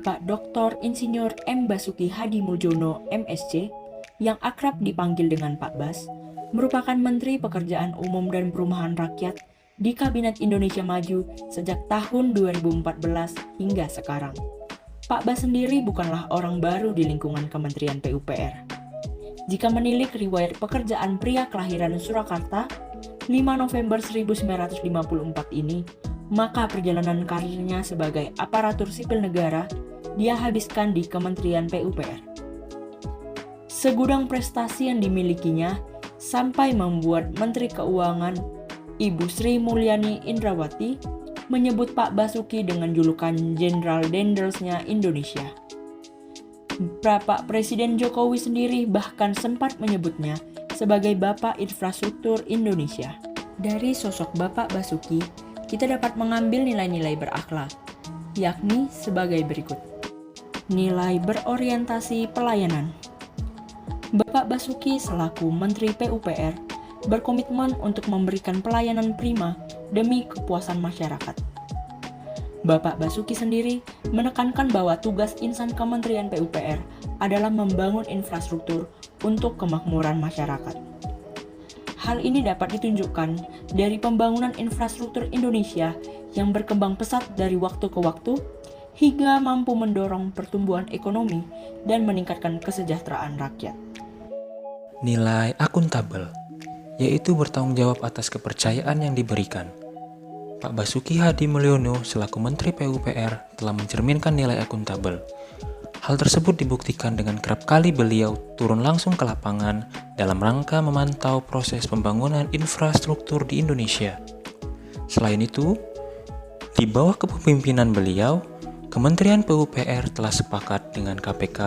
Bapak Dr. Insinyur M. Basuki Hadi Mulyono, MSc, yang akrab dipanggil dengan Pak Bas, merupakan Menteri Pekerjaan Umum dan Perumahan Rakyat di Kabinet Indonesia Maju sejak tahun 2014 hingga sekarang. Pak Bas sendiri bukanlah orang baru di lingkungan Kementerian PUPR. Jika menilik riwayat pekerjaan pria kelahiran Surakarta, 5 November 1954 ini, maka perjalanan karirnya sebagai aparatur sipil negara dia habiskan di Kementerian PUPR. Segudang prestasi yang dimilikinya sampai membuat Menteri Keuangan Ibu Sri Mulyani Indrawati menyebut Pak Basuki dengan julukan Jenderal Dendelsnya Indonesia. Bapak Presiden Jokowi sendiri bahkan sempat menyebutnya sebagai Bapak Infrastruktur Indonesia. Dari sosok Bapak Basuki, kita dapat mengambil nilai-nilai berakhlak, yakni sebagai berikut. Nilai berorientasi pelayanan. Bapak Basuki selaku Menteri PUPR berkomitmen untuk memberikan pelayanan prima demi kepuasan masyarakat. Bapak Basuki sendiri menekankan bahwa tugas insan Kementerian PUPR adalah membangun infrastruktur untuk kemakmuran masyarakat. Hal ini dapat ditunjukkan dari pembangunan infrastruktur Indonesia yang berkembang pesat dari waktu ke waktu hingga mampu mendorong pertumbuhan ekonomi dan meningkatkan kesejahteraan rakyat. Nilai akuntabel, yaitu bertanggung jawab atas kepercayaan yang diberikan. Pak Basuki Hadi Mulyono selaku Menteri PUPR telah mencerminkan nilai akuntabel. Hal tersebut dibuktikan dengan kerap kali beliau turun langsung ke lapangan dalam rangka memantau proses pembangunan infrastruktur di Indonesia. Selain itu, di bawah kepemimpinan beliau, Kementerian PUPR telah sepakat dengan KPK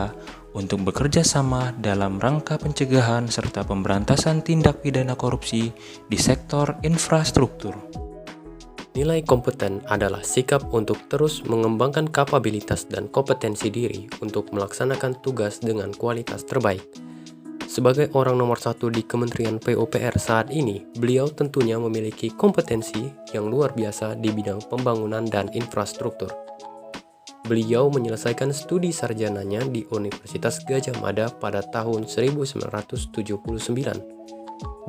untuk bekerja sama dalam rangka pencegahan serta pemberantasan tindak pidana korupsi di sektor infrastruktur. Nilai kompeten adalah sikap untuk terus mengembangkan kapabilitas dan kompetensi diri untuk melaksanakan tugas dengan kualitas terbaik. Sebagai orang nomor 1 di Kementerian PUPR saat ini, beliau tentunya memiliki kompetensi yang luar biasa di bidang pembangunan dan infrastruktur. Beliau menyelesaikan studi sarjananya di Universitas Gadjah Mada pada tahun 1979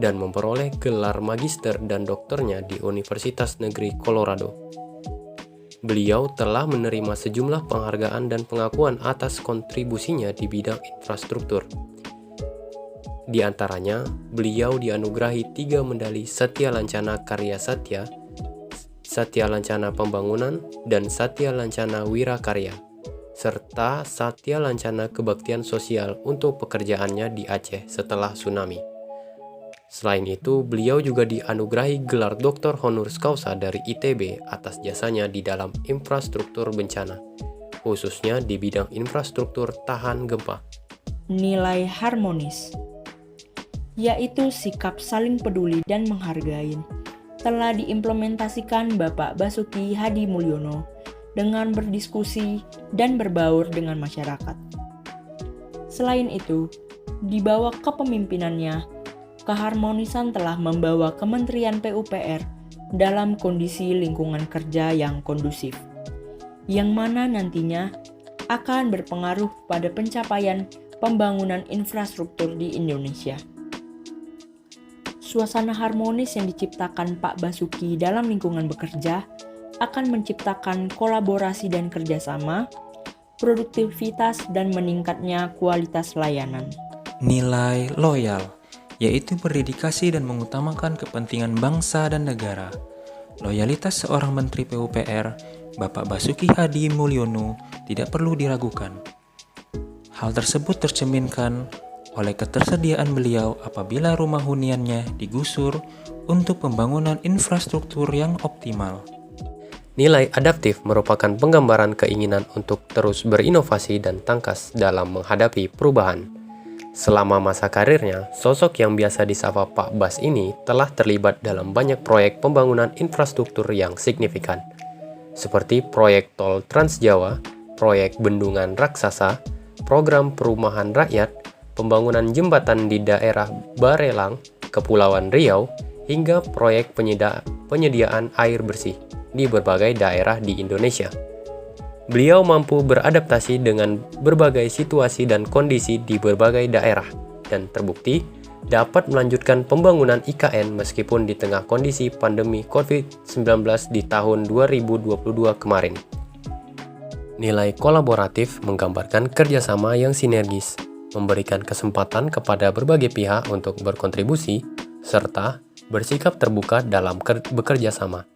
dan memperoleh gelar magister dan doktornya di Universitas Negeri Colorado. Beliau telah menerima sejumlah penghargaan dan pengakuan atas kontribusinya di bidang infrastruktur. Di antaranya, beliau dianugerahi 3 medali Satya Lancana Karya Satya, Satya Lancana Pembangunan, dan Satya Lancana Wirakarya, serta Satya Lancana Kebaktian Sosial untuk pekerjaannya di Aceh setelah tsunami. Selain itu, beliau juga dianugerahi gelar Dr. Honoris Causa dari ITB atas jasanya di dalam infrastruktur bencana, khususnya di bidang infrastruktur tahan gempa. Nilai harmonis, yaitu sikap saling peduli dan menghargai, telah diimplementasikan Bapak Basuki Hadi Mulyono dengan berdiskusi dan berbaur dengan masyarakat. Selain itu, di bawah kepemimpinannya, keharmonisan telah membawa Kementerian PUPR dalam kondisi lingkungan kerja yang kondusif, yang mana nantinya akan berpengaruh pada pencapaian pembangunan infrastruktur di Indonesia. Suasana harmonis yang diciptakan Pak Basuki dalam lingkungan bekerja akan menciptakan kolaborasi dan kerjasama, produktivitas, dan meningkatnya kualitas layanan. Nilai loyal, yaitu berdedikasi dan mengutamakan kepentingan bangsa dan negara. Loyalitas seorang Menteri PUPR, Bapak Basuki Hadi Mulyono, tidak perlu diragukan. Hal tersebut tercerminkan oleh ketersediaan beliau apabila rumah huniannya digusur untuk pembangunan infrastruktur yang optimal. Nilai adaptif merupakan penggambaran keinginan untuk terus berinovasi dan tangkas dalam menghadapi perubahan. Selama masa karirnya, sosok yang biasa disapa Pak Bas ini telah terlibat dalam banyak proyek pembangunan infrastruktur yang signifikan, seperti proyek tol Trans Jawa, proyek bendungan raksasa, program perumahan rakyat, pembangunan jembatan di daerah Barelang, Kepulauan Riau, hingga proyek penyediaan air bersih di berbagai daerah di Indonesia. Beliau mampu beradaptasi dengan berbagai situasi dan kondisi di berbagai daerah, dan terbukti dapat melanjutkan pembangunan IKN meskipun di tengah kondisi pandemi COVID-19 di tahun 2022 kemarin. Nilai kolaboratif menggambarkan kerjasama yang sinergis, memberikan kesempatan kepada berbagai pihak untuk berkontribusi, serta bersikap terbuka dalam bekerja sama.